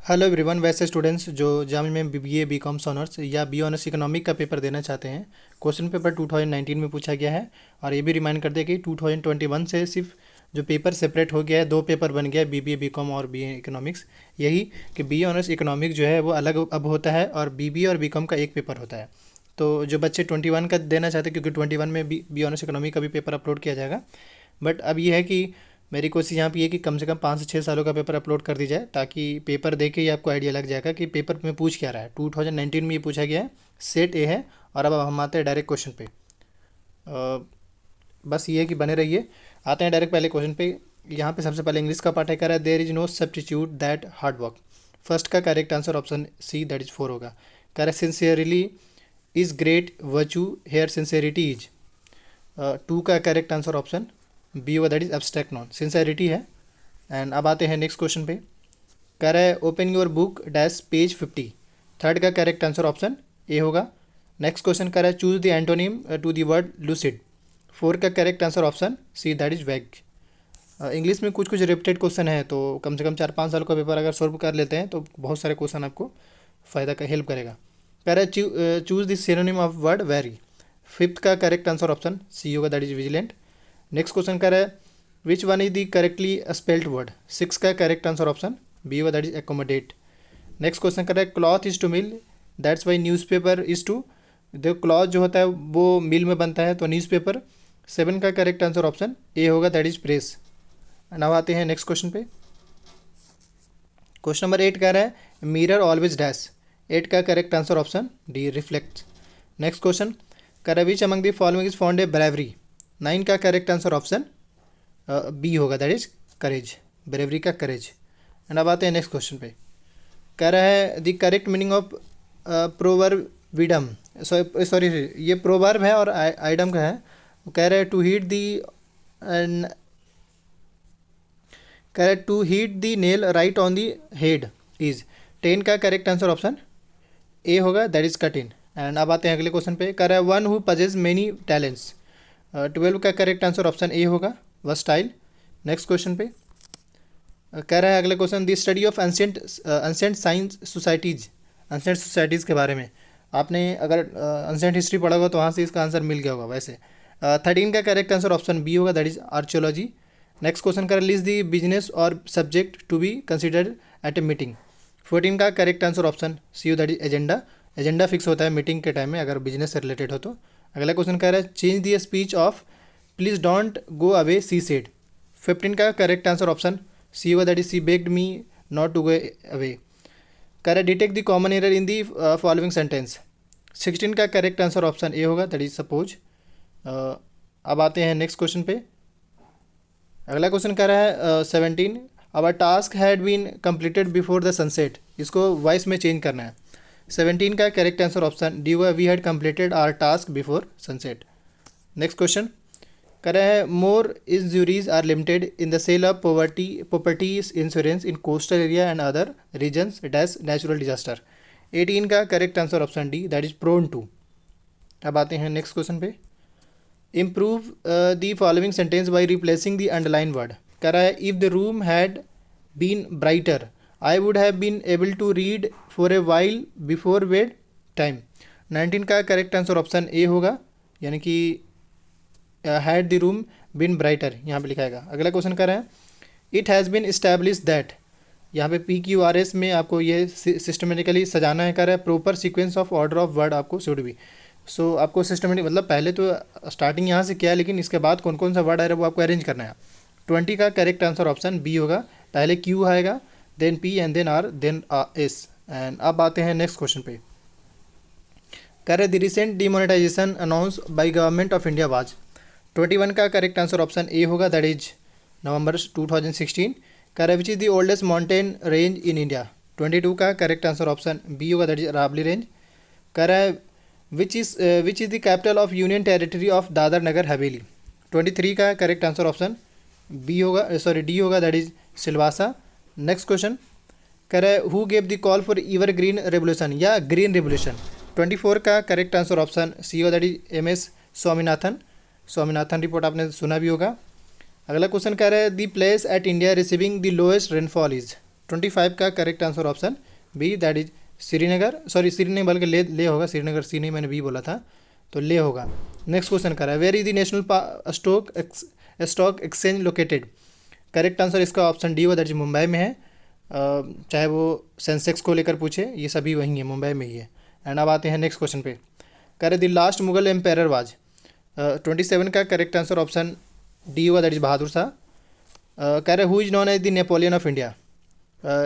Hello everyone. वैसे students जो जाम में बीबीए बीकॉम ऑनर्स या बी ऑनर्स इकोनॉमिक का पेपर देना चाहते हैं, क्वेश्चन पेपर 2019 में पूछा गया है। और ये भी रिमाइंड कर दिया कि 2021 से सिर्फ जो पेपर सेपरेट हो गया है, दो पेपर बन गया है, बीबीए बीकॉम और बीए इकोनॉमिक्स। यही कि बी ऑनर्स इकोनॉमिक जो है वो अलग अब होता है और बीबीए और बीकॉम का एक पेपर होता है। तो जो बच्चे 21 का देना चाहते हैं, क्योंकि 21 में बी ऑनर्स इकोनॉमिक का भी पेपर अपलोड किया जाएगा। बट अब ये है कि मेरी कोशिश यहाँ पे ये कि कम से कम 5 से 6 सालों का पेपर अपलोड कर दी जाए, ताकि पेपर देख के ही आपको आइडिया लग जाएगा कि पेपर में पूछ क्या रहा है। 2019 में ये पूछा गया है, सेट ए है। और अब हम आते हैं डायरेक्ट क्वेश्चन पे। बस ये है कि बने रहिए। आते हैं डायरेक्ट पहले क्वेश्चन पे। यहाँ पे सबसे पहले इंग्लिश का पार्ट है, कह रहा है there is no substitute that hard work. First का correct answer option C, that is 4 होगा। कह रहा है sincerely is great virtue, here sincerity is. 2 का करेक्ट आंसर ऑप्शन बी होगा, that is abstract noun, sincerity है। एंड अब आते हैं नेक्स्ट क्वेश्चन पे। कह रहा है open your book dash page 50। Third का करेक्ट आंसर ऑप्शन ए होगा। नेक्स्ट क्वेश्चन कह रहा है choose the antonym to the word lucid. 4 का correct answer option C, that is vague. English में कुछ कुछ रिपीटेड क्वेश्चन है, तो कम से कम 4-5 साल का पेपर अगर सॉल्व कर लेते हैं तो बहुत सारे क्वेश्चन आपको फ़ायदा का हेल्प करेगा। कह रहा है choose the synonym of word wary. 5th का करेक्ट आंसर ऑप्शन सी होगा, that is vigilant. Next question कह रहा है which one is the correctly spelled word. 6 का करेक्ट आंसर ऑप्शन बी होगा, that is accommodate. Next question कर रहा है cloth is to mill, that's why newspaper is to. देखो क्लॉथ जो होता है वो मिल में बनता है, तो न्यूज़पेपर। 7 का करेक्ट आंसर ऑप्शन ए होगा, दैट इज प्रेस। अब आते हैं नेक्स्ट क्वेश्चन पे। क्वेश्चन नंबर 8 कह रहा है मिरर ऑलवेज डैश। 8 का correct answer option D, reflect. Next question कह रहा है which among the following is found a bravery. 9 का करेक्ट आंसर ऑप्शन बी होगा, दैट इज करेज, ब्रेवरी का करेज। एंड अब आते हैं नेक्स्ट क्वेश्चन पे। कह रहा है the correct meaning of proverb idiom. Sorry, ये प्रोवर्ब है और आइडम का है। कह रहा है टू हीट दी, कह रहा है to hit the nail right on the head is. 10 का करेक्ट आंसर ऑप्शन ए होगा, that is cut in. And अब आते हैं अगले क्वेश्चन पे। कह रहा है one who possesses many talents. 12 का करेक्ट आंसर ऑप्शन ए होगा, वह स्टाइल। नेक्स्ट क्वेश्चन पे कह रहा है अगले question the study of ancient science societies. Ancient societies के बारे में आपने अगर एंशिएंट हिस्ट्री पढ़ा होगा तो वहाँ से इसका आंसर मिल गया होगा। वैसे 13 का करेक्ट आंसर ऑप्शन बी होगा, that is archaeology. Next question कर लिस्ट दी बिजनेस और subject to be considered at a meeting. 14 का करेक्ट आंसर ऑप्शन सी हो, that is agenda. Agenda fix होता है मीटिंग के टाइम में अगर बिजनेस से रिलेटेड हो तो। अगला क्वेश्चन कह रहा है change the speech of please don't go away she said. 15 का करेक्ट आंसर ऑप्शन सी होगा, that is she begged me not to go away. कह रहा है detect the common error in the following sentence. 16 का correct answer option A होगा, that is suppose. अब आते हैं नेक्स्ट क्वेश्चन पे। अगला क्वेश्चन कह रहा है 17 our task had been completed before the sunset. इसको वॉइस में चेंज करना है। 17 का करेक्ट आंसर ऑप्शन डी हुआ, we had completed our task before sunset. Next question कह रहा है more injuries are limited in the sale of properties insurance in coastal area and other regions dash natural disaster. 18 का correct answer option D, that is prone to. अब आते हैं next question पे। Improve the following sentence by replacing the underline word. कह रहा है if the room had been brighter I would have been able to read for a while before bed time. 19 का correct answer option A होगा, यानी कि had the room been brighter यहाँ पे लिखाएगा। अगला क्वेश्चन कर रहा है it has been establish that. यहाँ पे PQRS में आपको ये सिस्टमेटिकली सजाना है। कर रहा है proper sequence of order of word आपको शुड भी। सो आपको सिस्टमेटिक मतलब पहले तो स्टार्टिंग यहाँ से किया है, लेकिन इसके बाद कौन कौन सा वर्ड आ रहा है वो आपको अरेंज करना है। 20 का करेक्ट आंसर ऑप्शन बी होगा, पहले Q आएगा, then P and then R then S। And अब आते हैं नेक्स्ट क्वेश्चन पे। कह रहे the recent demonetisation announce by government of India was. 21 का करेक्ट आंसर ऑप्शन ए होगा, दैट इज नवंबर 2016। कह रहा है which is the oldest mountain range in India. 22 का करेक्ट आंसर ऑप्शन बी होगा, दैट इज अरावली रेंज। कह रहा है which is the capital of union territory of Dadra Nagar Haveli. 23 का करेक्ट आंसर ऑप्शन बी होगा, सॉरी डी होगा, that is Silvassa. Next question कह रहा है who gave the call for evergreen revolution या ग्रीन रेवोल्यूशन। 24 का करेक्ट आंसर ऑप्शन सी होगा, that is MS Swaminathan. Swaminathan report आपने सुना भी होगा। अगला क्वेश्चन कह रहा है the place at India receiving the lowest rainfall is. 25 का correct answer option B, that is Srinagar, sorry Srinagar बल्कि ले होगा, श्रीनगर सी नहीं, मैंने बी बोला था, तो ले होगा। नेक्स्ट क्वेश्चन करा है, where is the national stock exchange located. Correct answer इसका ऑप्शन डी होगा, दैट इज मुंबई में है। चाहे वो सेंसेक्स को लेकर पूछे, ये सभी वहीं है, मुंबई में ही है। एंड अब आते हैं नेक्स्ट क्वेश्चन पे। कह रहे the last Mughal empire was, 27 का करेक्ट आंसर ऑप्शन डी होगा, दैट इज बहादुर शाह। कह रहे who is known as the Napoleon of India.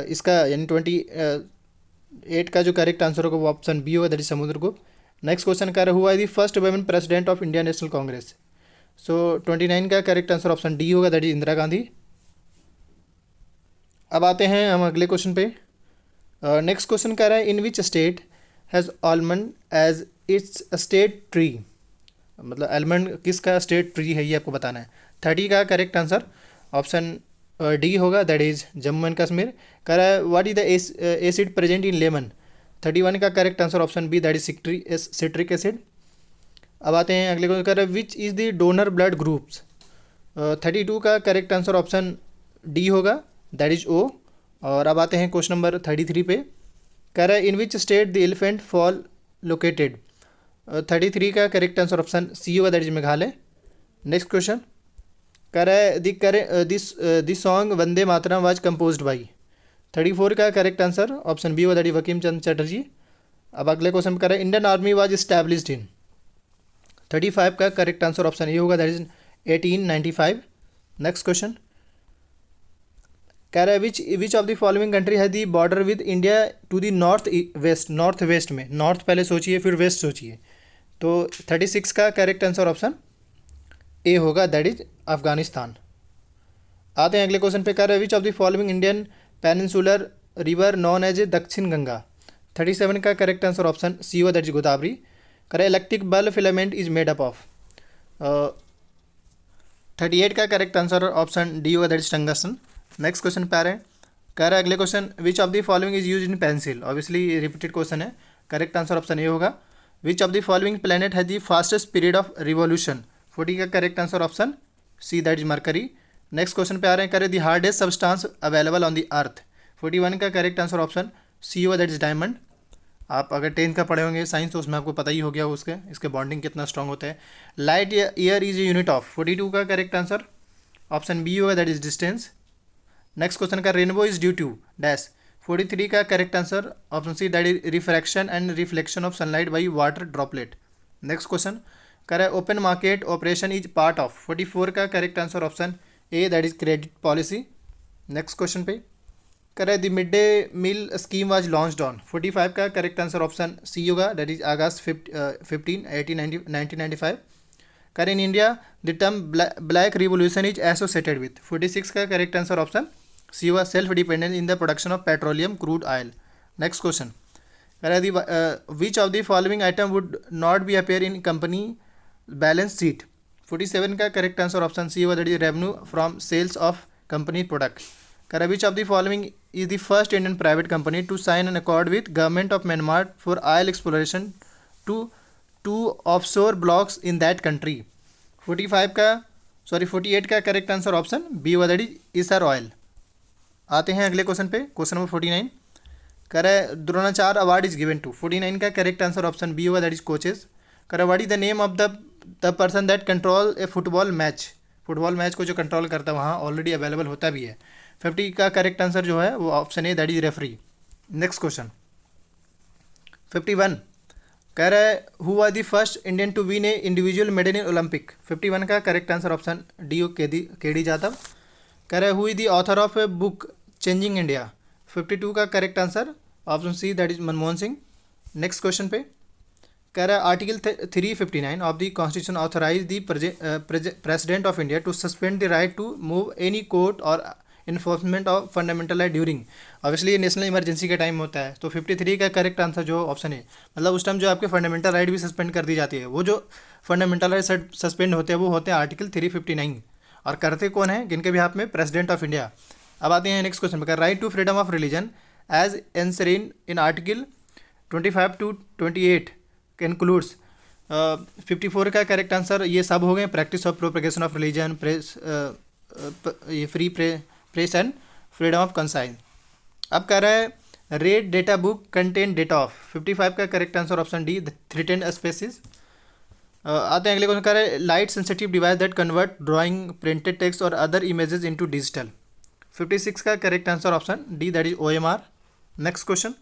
इसका यानी 28 का जो करेक्ट आंसर होगा वो ऑप्शन बी होगा, that is Samudragupta. Next question कह रहे who are the first women president of India national congress. So 29 का करेक्ट आंसर ऑप्शन डी होगा, दैट इज इंदिरा गांधी। अब आते हैं हम अगले क्वेश्चन पे। नेक्स्ट क्वेश्चन कह रहा है in which state has almond as its state tree. मतलब आलमंड किसका स्टेट ट्री है, ये आपको बताना है। 30 का करेक्ट आंसर ऑप्शन डी होगा, that is Jammu and Kashmir. कह रहा है what is the acid present in lemon. 31 का correct answer option B, that is citric acid. अब आते हैं अगले क्वेश्चन, कह रहा है which is the donor blood groups. 32 का करेक्ट आंसर ऑप्शन डी होगा, दैट इज ओ। और अब आते हैं क्वेश्चन नंबर 33 पे। कह रहा है in which state the elephant fall located. 33 का करेक्ट आंसर ऑप्शन सी होगा, that is Meghalaya. Next question कह रहा है this song Vande Mataram was composed by. 34 का करेक्ट आंसर ऑप्शन बी होगा, दैट इज बंकिम चंद्र चटर्जी। अब अगले क्वेश्चन कह रहा है Indian army was established in. 35 का करेक्ट आंसर ऑप्शन ए होगा, दैट इज 1895। नेक्स्ट क्वेश्चन कह रहा है which of the following country है the border with India to the north west में। नॉर्थ पहले सोचिए फिर वेस्ट सोचिए, तो 36 का करेक्ट आंसर ऑप्शन ए होगा, दैट इज अफगानिस्तान। आते हैं अगले क्वेश्चन पे। कह रहा है which of the following Indian peninsular river known as a Dakshin Ganga. 37 का करेक्ट आंसर ऑप्शन सी होगा, दैट इज गोदावरी। कह रहा है electric bulb filament is made up of. 38 का करेक्ट आंसर ऑप्शन डी होगा, that is tungsten. Next question पे आ रहे हैं। कह रहा है अगले question which of the following is use in pencil. Obviously repeated question है, करेक्ट आंसर ऑप्शन ए होगा। Which of the following planet है the fastest period of revolution. 40 का correct answer option C, that is Mercury. Next question पे आ रहे हैं। कह रहे the hardest substance available on the earth. 41 का करेक्ट आंसर ऑप्शन सी होगा, दैट इज डायमंड। आप अगर 10th का पढ़े होंगे साइंस तो उसमें आपको पता ही हो गया इसके बॉन्डिंग कितना स्ट्रॉन्ग होता है। Light year is a unit of. 42 का करेक्ट आंसर ऑप्शन बी होगा, that is distance. Next question का rainbow is due to dash. 43 का correct answer option C, that is refraction and reflection of sunlight by water droplet. Next question कह रहा है open market operation is part of. 44 का correct answer option A, that is credit policy. Next question पे कह रहा है the mid day meal scheme was launched on. 45 का correct answer option C होगा, दैट इज अगस्त 15 1995। कह रहे in India the term black revolution is associated with. 46 का correct answer option C हुआ self dependence in the production of petroleum crude oil. Next question कह रहा है which of the following item would not be appear in company balance sheet. 47 का correct answer option C हुआ, that is revenue from sales of company product. कह रहा है which of the following is the first Indian private company to sign an accord with government of Myanmar for oil exploration to offshore blocks in that country. 48 का correct answer option B हुआ, that is Essar oil. आते हैं अगले question पे, question number 49। कह रहा है Dronacharya award is given to. 49 का करेक्ट आंसर ऑप्शन बी होगा, दैट इज कोचेस। कह रहा है what is the name of the person that control a football match. Football match को जो कंट्रोल करता है वहाँ ऑलरेडी अवेलेबल होता भी है। 50 का करेक्ट आंसर जो है वो option A, that is referee. Next question 51 कह रहा है who are the first Indian to win a individual medal in Olympic. 51 का correct answer option D K D Jadhav. कह रहा है who is the author of a book changing India. 52 का correct answer option C, that is Manmohan Singh. Next question पे कह रहा है article 359 of the constitution authorise the president of India to suspend the right to move any court और enforcement of fundamental right during. Obviously ये national emergency का time होता है, तो 53 का करेक्ट आंसर जो ऑप्शन है, मतलब उस टाइम जो आपके फंडामेंटल राइट भी सस्पेंड कर दी जाती है। वो जो फंडामेंटल राइट सस्पेंड होते हैं वो होते हैं आर्टिकल 359, और करते कौन है, जिनके भी हाथ में प्रेसिडेंट ऑफ इंडिया। अब आते हैं नेक्स्ट क्वेश्चन पर। Right to freedom of religion as enshrined in article 25 to 28 includes. 54 का करेक्ट आंसर ये सब हो गए, practice of propagation of religion, press, ये free press and freedom of conscience. अब कह रहा है red data book contain data of 55 का correct answer option D threatened species. आते हैं अगले क्वेश्चन। कह रहे हैं light sensitive device that convert drawing printed text और अदर इमेजेस इनटू डिजिटल। 56 का correct answer option D that is OMR। Next question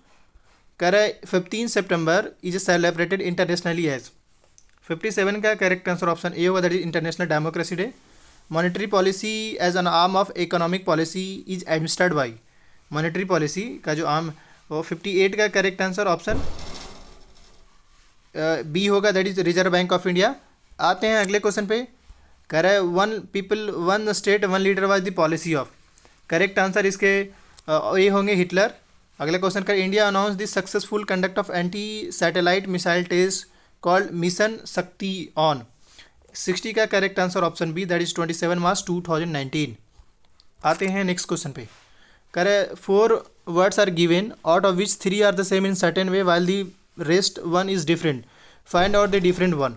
कह रहा है 15 September is celebrated internationally as. 57 का करेक्ट आंसर ऑप्शन ए होगा that is international democracy day. Monetary policy as an arm of economic policy is administered by. Monetary policy का जो arm वो 58 का correct answer option B होगा that is Reserve Bank of India. आते हैं अगले question पे। कह रहा है one people one state one leader was the policy of. Correct answer इसके ये होंगे हिटलर। अगला क्वेश्चन कर India announce the successful conduct of anti satellite missile test called mission Shakti on. 60 का correct answer option B that is 27 March 2019। आते हैं next question पे। कह रहे 4 words are given out of which 3 are the same in certain way while the rest 1 is different, find out the different one.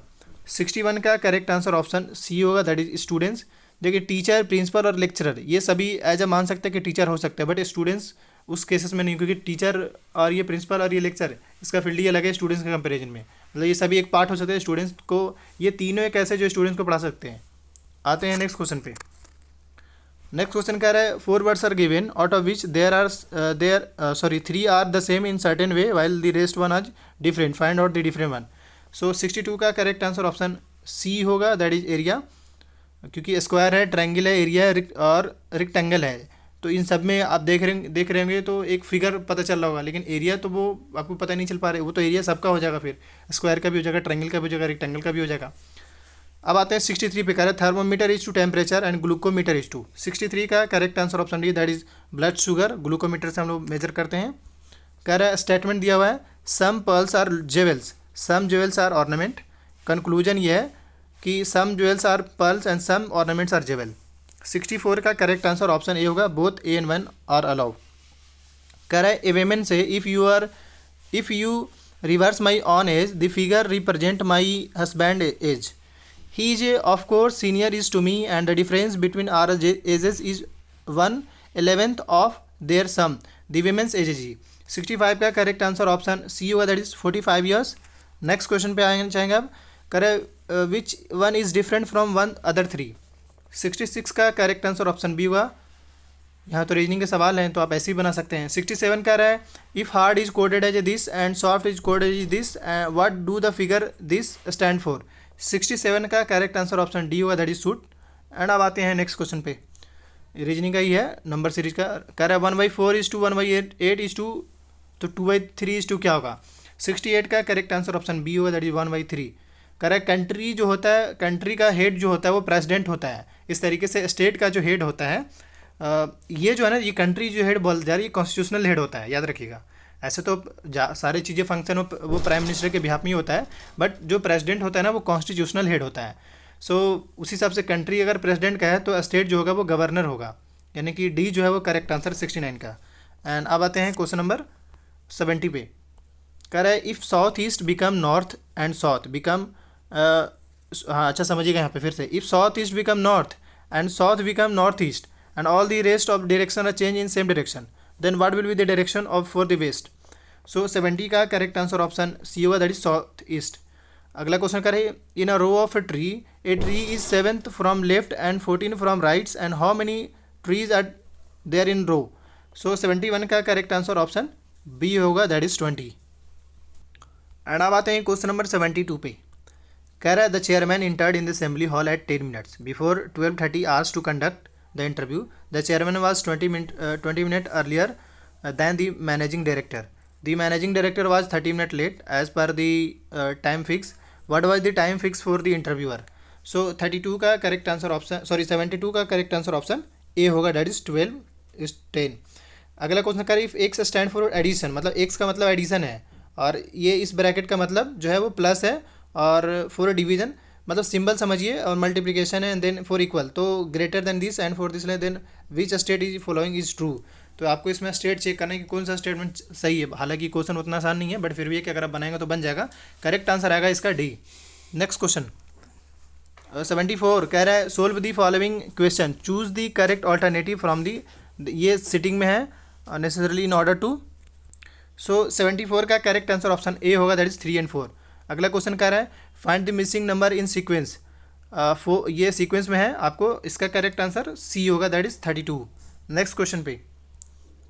61 का correct answer option C होगा that is students. देखिए teacher, principal और lecturer ये सभी as मान सकते हैं कि टीचर हो सकते हैं, बट स्टूडेंट्स उस केसेस में नहीं, क्योंकि टीचर और ये प्रिंसिपल और ये लेक्चर इसका फील्ड ही अलग है स्टूडेंट्स के कंपेरिजन में। मतलब ये सभी एक पार्ट हो सकते हैं स्टूडेंट्स को, ये तीनों एक ऐसे जो स्टूडेंट्स को पढ़ा सकते हैं। आते हैं नेक्स्ट क्वेश्चन पे। नेक्स्ट क्वेश्चन कह रहा है 4 words are given out of which there 3 are the same in certain way while the rest 1 are different, find out the different one. So 62 का करेक्ट आंसर ऑप्शन सी होगा that is area, क्योंकि square है, triangle है, area है और rectangle है। तो इन सब में आप देख रहे होंगे तो एक फिगर पता चल रहा होगा, लेकिन एरिया तो वो आपको पता नहीं चल पा रहा है। वो तो एरिया सबका हो जाएगा, फिर स्क्वायर का भी हो जाएगा, ट्रायंगल का भी हो जाएगा, रेक्टेंगल का भी हो जाएगा। अब आते हैं 63 पे। कह रहे हैं thermometer is to temperature and glucometer is to. 63 का correct answer option D that is blood sugar. Glucometer से हम लोग मेजर करते हैं। कह रहा है स्टेटमेंट दिया हुआ है some pearls are jewels, some jewels are ornament. Conclusion ये है कि some jewels are pearls and some ornaments are jewel. 64 का करेक्ट आंसर ऑप्शन ए होगा both A and 1 are allow. कह रहा है a women says if you reverse my own age the figure represent my husband age. He is of course senior is to me and the difference between our edges is 1/11 of their sum the women's ages. 65 का correct answer option C होगा that is 45 years. Next question पे आगे चाहेंगे अब। करें which one is different from one other 3। 66 का correct answer option B हुआ। यहाँ तो रीजनिंग के सवाल हैं तो आप ऐसे ही बना सकते हैं। 67 कह रहा है if hard is coded as this and soft is coded as this what do the figure this stand for. 67 का करेक्ट आंसर ऑप्शन डी हुआ दैट इज सूट। एंड अब आते हैं नेक्स्ट क्वेश्चन पे। रीजनिंग का ही है, नंबर सीरीज का। कह रहा है 1/4 इज टू 1/8 इज टू, तो 2/3 इज टू क्या होगा। 68 का करेक्ट आंसर ऑप्शन बी होगा दैट इज 1/3। कह रहा है कंट्री जो होता है, कंट्री का हेड जो होता है वो प्रेसिडेंट होता है। इस तरीके से स्टेट का जो हेड होता है ये जो है ना, ये कंट्री जो हेड बोल जा रही है कॉन्स्टिट्यूशनल हेड होता है, याद रखिएगा। ऐसे तो सारी चीज़ें फंक्शन वो प्राइम मिनिस्टर के बिहाफ में ही होता है, बट जो प्रेसिडेंट होता है ना वो कॉन्स्टिट्यूशनल हेड होता है। सो उस हिसाब से कंट्री अगर प्रेसिडेंट का है तो स्टेट जो होगा वो गवर्नर होगा, यानी कि डी जो है वो करेक्ट आंसर 69 का। एंड अब आते हैं क्वेश्चन नंबर 70 पे। कह रहा है if south east become north and south become, हाँ अच्छा समझिएगा यहाँ पे फिर से। If south east become north and south become north east and all the rest of direction are change in same direction then what will be the direction of for the west. So 70 का correct answer option C होगा that is south east. अगला question करे in a row of a tree is 7th from left and 14 from rights and how many trees are there in row. So 71 का correct answer option B होगा that is 20। And अब आते हैं question number 72 पे। कह रहा है the chairman entered in the assembly hall at 10 minutes before 12:30 hours to conduct the interview. The chairman was 20 minutes earlier than the managing director. The managing director was 30 minutes late as per the time fix. What was the time fix for the interviewer. So 32 का correct answer option 72 का correct answer option A होगा that is 12:10। अगला क्वेश्चन करें if X stand for addition, मतलब X का मतलब addition है और ये इस ब्रैकेट का मतलब जो है वो प्लस है, और फॉर डिवीजन मतलब सिंबल समझिए, और मल्टीप्लिकेशन है एंड देन फॉर इक्वल, तो greater than this and for this then which state is following is true. तो आपको इसमें स्टेट चेक करना है कि कौन सा स्टेटमेंट सही है। हालांकि क्वेश्चन उतना आसान नहीं है, बट फिर भी कि अगर आप बनाएंगे तो बन जाएगा। करेक्ट आंसर आएगा इसका डी। नेक्स्ट क्वेश्चन 74 कह रहा है solve the following question, choose the correct alternative from the. ये सिटिंग में है नेसेसरली इन ऑर्डर टू। सो 74 का करेक्ट आंसर ऑप्शन ए होगा, दैट इज 3 and 4। अगला क्वेश्चन कह रहा है find the missing number in sequence. ये सीक्वेंस में है, आपको इसका करेक्ट आंसर सी होगा, दैट इज 32। नेक्स्ट क्वेश्चन पे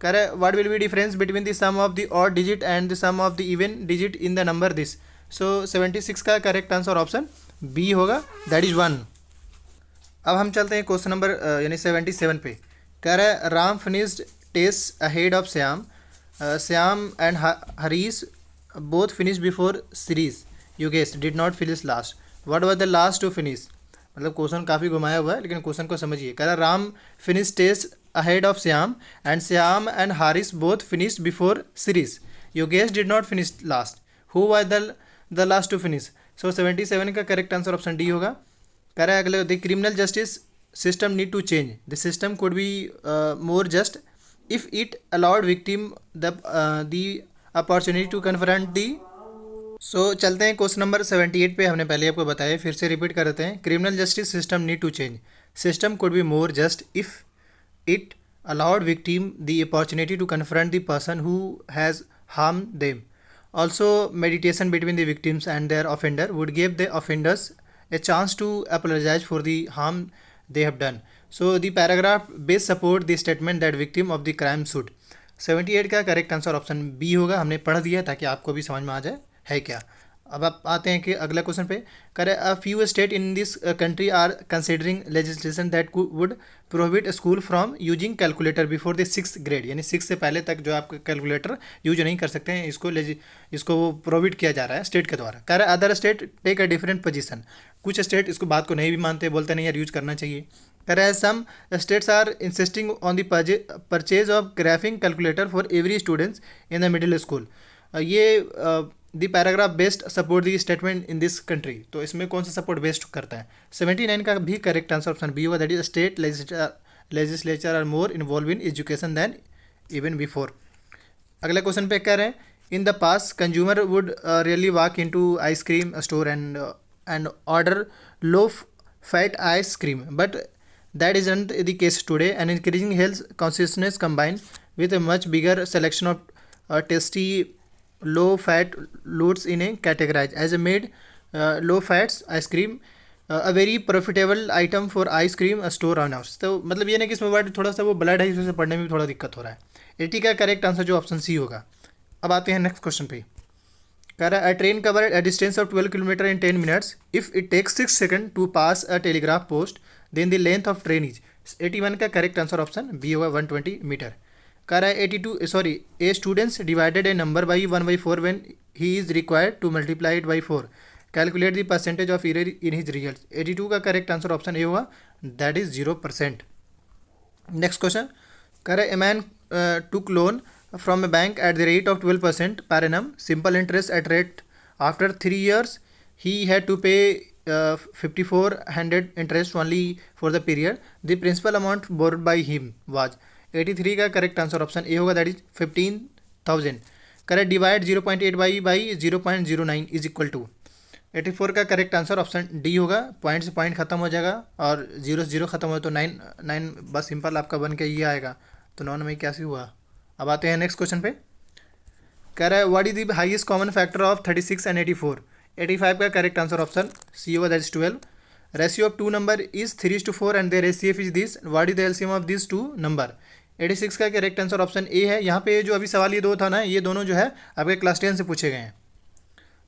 कह रहा है what will be difference between the sum of the odd digit and the sum of the even digit in the number this. So 76 का करेक्ट आंसर ऑप्शन बी होगा, that is 1। अब हम चलते हैं क्वेश्चन नंबर यानी 77 पे। कह रहा है Ram finished test ahead of Shyam, Shyam and Harish both finish before series, you guessed did not finish last, what was the last to finish. मतलब क्वेश्चन काफ़ी घुमाया हुआ है, लेकिन क्वेश्चन को समझिए। कह रहा है Ram finish test ahead of Shyam and Harris both finish before series, you guessed did not finish last, who was the last to finish. So 77 का करेक्ट आंसर ऑप्शन डी होगा। कह रहा है अगले the criminal justice system need to change, the system could be more just if it allowed victim the opportunity to confront the. So चलते हैं question number 78 पे। हमने पहले आपको बताया, फिर से रिपीट कर देते हैं। Criminal justice system need to change, system could be more just if it allowed victim the opportunity to confront the person who has harm them, also meditation between the victims and their offender would give the offenders a chance to apologize for the harm they have done. So the paragraph best support the statement that victim of the crime should। 78 का correct answer option B होगा। हमने पढ़ दिया ताकि आपको भी समझ में आ जाए है क्या। अब आप आते हैं कि अगला क्वेश्चन पे। करे a few state in this country are considering legislation that would prohibit school from using calculator before the 6th grade, यानी 6 से पहले तक जो आप कैलकुलेटर यूज नहीं कर सकते हैं, इसको वो प्रोहिबिट किया जा रहा है स्टेट के द्वारा। कह रहा है other state take a different position, कुछ स्टेट इसको बात को नहीं भी मानते, बोलते नहीं यार यूज करना चाहिए। कह रहा है some states are insisting on the purchase of graphing calculator for every students in the middle school. ये the paragraph best support the statement in this country, तो इसमें कौन सा सपोर्ट बेस्ट करता है। 79 का भी करेक्ट आंसर ऑप्शन बी होगा, that is state legislature are more involve in education than even before. अगला क्वेश्चन पे कह रहे हैं in the past consumer would really walk into ice cream store and order low fat ice cream, but that is not the case today, and increasing health consciousness combined with a much bigger selection of tasty low fat loads in a categorized as a made low fats ice cream a very profitable item for ice cream store owners। तो मतलब ये नहीं कि इसमें word थोड़ा सा वो blood है, इसमें पढ़ने में भी थोड़ा दिक्कत हो रहा है। 80 का करेक्ट आंसर जो ऑप्शन सी होगा। अब आते हैं नेक्स्ट क्वेश्चन पे। कह रहा है a train cover a distance of 12 kilometre in 10 minutes if it takes 6 second to pass a telegraph post then the length of train is. 81 का करेक्ट आंसर ऑप्शन बी होगा, 120 मीटर। कह रहा है a students divided a number by 1/4 when he is required to multiply it by 4, calculate the percentage of error in his result. 82 का correct answer option A होगा, that is 0%। Next question कह रहा है a man took loan from A bank at the rate of 12% per annum, simple interest at rate after 3 years he had to pay 5400 interest only for the period, the principal amount borrowed by him was। 83 का correct answer option A होगा, that is 15,000। Correct divide 0.8 by 0.09 is equal to. 84 का correct answer option D होगा, point से point खत्म हो जाएगा और 0 से 0 खत्म हो तो 9 बस सिंपल आपका बन के ये आएगा, तो 9 में कैसे हुआ। अब आते हैं नेक्स्ट क्वेश्चन पे। कह रहा है what is the highest common factor of 36 and 84। 85 का करेक्ट आंसर ऑप्शन सी होगा, that is 12। Ratio of two number is 3:4 and the ratio is this, what is the LCM of this two number. 86 का correct answer option ए है। यहाँ पे जो अभी सवाल ये दो था ना, ये दोनों जो है आपके क्लास 10 से पूछे गए हैं।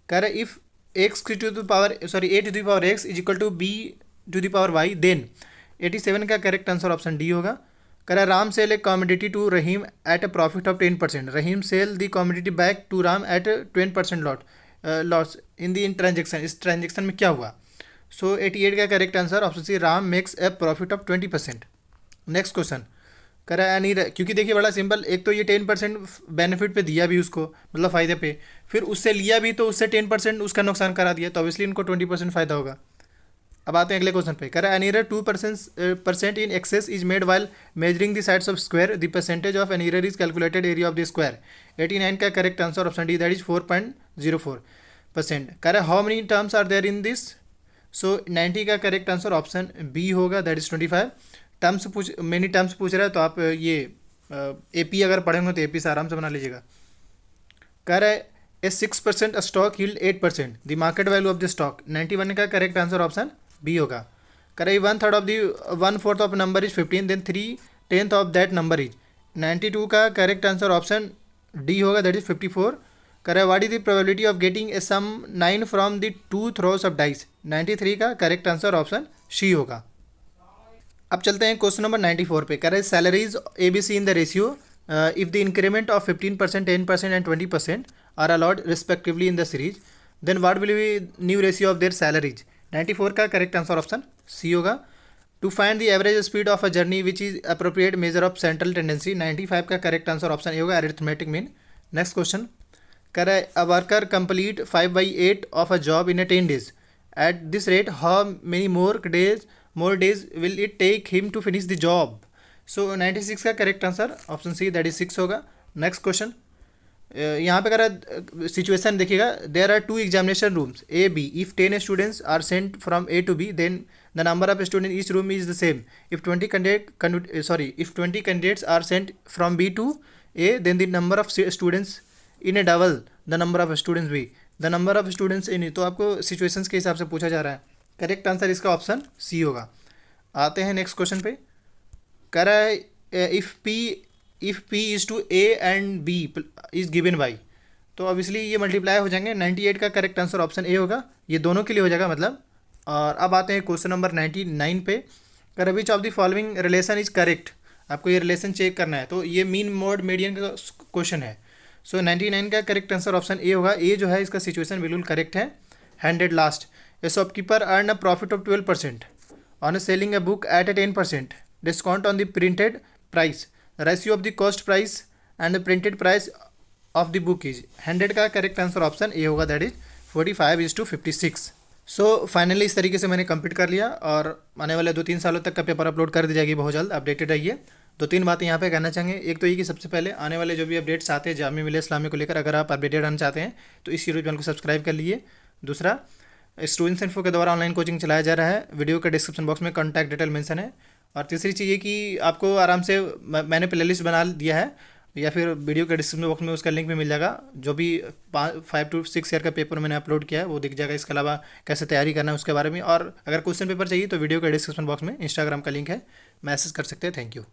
कह रहा है if x to the power a to the power x is equal to b to the power y then. 87 का करेक्ट आंसर ऑप्शन डी होगा। कह रहा है Ram sell a commodity to Rahim at a profit of 10%, Rahim sell the commodity back to Ram at 20% loss in the in transaction. इस transaction में क्या हुआ। So 88 का correct answer option C, Ram makes a profit of 20%। Next question कह रहा है नहीं, क्योंकि देखिए बड़ा सिंपल, एक तो ये 10% बेनिफिट पे दिया भी उसको, मतलब फ़ायदे पे, फिर उससे लिया भी तो उससे 10% उसका नुकसान करा दिया, तो ऑब्वियसली इनको 20% फ़ायदा होगा। अब आते हैं अगले क्वेश्चन पे। कह रहा है an error 2% in excess is made while measuring the sides of square, the percentage of an error is calculated area of the square. 89 का correct answer option D, that is 4.04%। कह रहा है how many terms are there in this. So 90 का correct answer option B होगा, that is 25। Many terms पूछ रहा है तो आप ये AP अगर पढ़ेंगे तो AP से आराम से बना लीजिएगा। कह रहा है ए 6% stock yield 8%, the market value of the stock. 91 का करेक्ट आंसर ऑप्शन बी होगा। कह रहा है 1/3 of the 1/4 of number is 15, then 3/10 of that number is. 92 का करेक्ट आंसर ऑप्शन डी होगा, दैट इज 54। कह रहा है what is the probability of getting a sum 9 from the 2 throws of dice. 93 का करेक्ट आंसर ऑप्शन सी होगा। अब चलते हैं क्वेश्चन नंबर 94 पे। कह रहे हैं salaries ABC in the ratio if the increment of 15%, 10% and 20% are allot respectively in the series, then what will be new ratio of their salaries. 94 का correct answer option C होगा। To find the average speed of a journey which is appropriate measure of central tendency. 95 का correct answer option A होगा, arithmetic mean. Next question कह रहा है a worker complete 5/8 of a job in 10 days। At this rate how many more days will it take him to finish the job। so 96 का correct answer option C, that is 6 होगा। Next question यहाँ पे कह situation देखिएगा, there are 2 examination rooms A, B। If 10 students are sent from A to B, then the number of student each room is the same. If 20 candidates are sent from B to A, then the number of students in A double the number of students B, the number of students इन। तो आपको situations के हिसाब से पूछा जा रहा है, correct answer इसका ऑप्शन सी होगा। आते हैं नेक्स्ट क्वेश्चन पे। कह रहा है if P is to A and B is given by, तो ऑब्वियसली ये मल्टीप्लाई हो जाएंगे। 98 का करेक्ट आंसर ऑप्शन ए होगा, ये दोनों के लिए हो जाएगा मतलब। और अब आते हैं क्वेश्चन नंबर 99 पे। कह रहा है which of the following relation is correct. आपको ये रिलेशन चेक करना है, तो ये मीन मोड मीडियन का क्वेश्चन है। सो 99 का करेक्ट आंसर ऑप्शन ए होगा। ए जो है इसका सिचुएशन बिल्कुल करेक्ट है। 100 last. A shopkeeper earned a profit of 12% on selling a book at a 10% discount on the printed price. The ratio of the cost price and the printed price of the book is। 100 का correct answer option A होगा, that is 45:56। So finally इस तरीके से मैंने complete कर लिया और आने वाले 2-3 सालों तक का पेपर अपलोड कर दी जाएगी बहुत जल्द। अपडेटेड रहिए। 2-3 बातें यहाँ पे कहना चाहेंगे। एक तो ये कि सबसे पहले आने वाले जो भी अपडेट्स आते हैं जामिया मिलिया इस्लामिया को लेकर, अगर आप अपडेटेड रहना चाहते हैं तो इस यूट्यूब चैनल को सब्सक्राइब कर लीजिए। दूसरा, स्टूडेंट्स इन्फो के द्वारा ऑनलाइन कोचिंग चलाया जा रहा है, वीडियो का डिस्क्रिप्शन बॉक्स में कॉन्टैक्ट डिटेल मेंशन है। और तीसरी चीज़ ये कि आपको आराम से मैंने प्लेलिस्ट बना दिया है, या फिर वीडियो के डिस्क्रिप्शन बॉक्स में उसका लिंक भी मिल जाएगा। जो भी 5 to 6 ईयर का पेपर मैंने अपलोड किया है वो दिख जाएगा। इसके अलावा कैसे तैयारी करना है उसके बारे में, और अगर क्वेश्चन पेपर चाहिए तो वीडियो के डिस्क्रिप्शन बॉक्स में इंस्टाग्राम का लिंक है, मैसेज कर सकते हैं। Thank you.